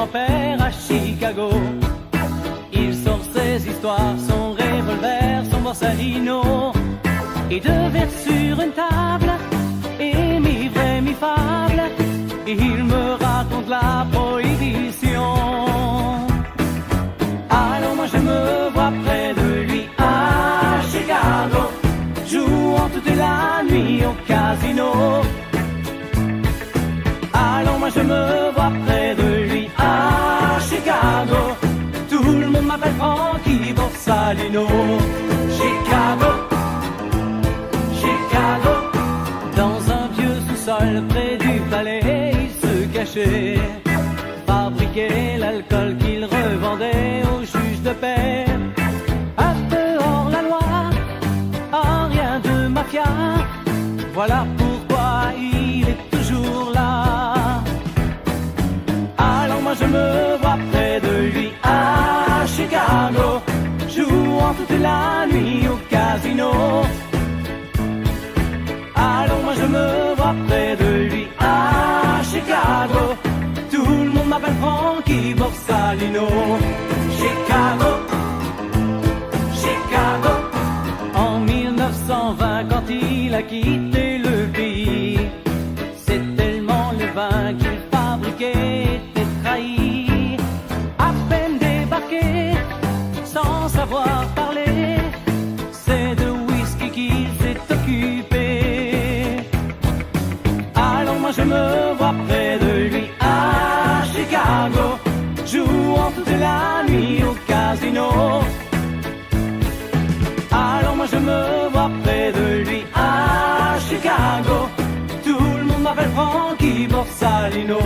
grand-père à Chicago. Il sort ses histoires, son revolver, son Borsalino, et deux verres sur une table, et mi-vrai, mi-fable, et il me raconte la prohibition. Alors moi je me vois près de lui à Chicago, jouant toute la nuit au casino. Alors moi je me vois près de lui à Chicago, tout le monde m'appelle Frankie Borsalino. Chicago, Chicago, dans un vieux sous-sol près du palais, il se cachait, fabriquait l'alcool qu'il revendait aux juges de paix. Un peu hors la loi, oh, rien de mafia, voilà pourquoi il est toujours là. Alors moi je me vois près de lui à Chicago, jouant toute la nuit au casino. Alors moi je me vois près de lui à Chicago, tout le monde m'appelle Frankie Borsalino. Chicago, Chicago, en 1920 quand il a quitté le pays, c'est tellement le vin qu'il fabriquait était trahi. À peine débarqué, sans savoir parler, c'est de whisky qu'il s'est occupé. Alors moi je me vois près de lui à Chicago, jouant toute la nuit au casino. Alors moi je me vois près de lui à Chicago, tout le monde m'appelle Frankie Borsalino.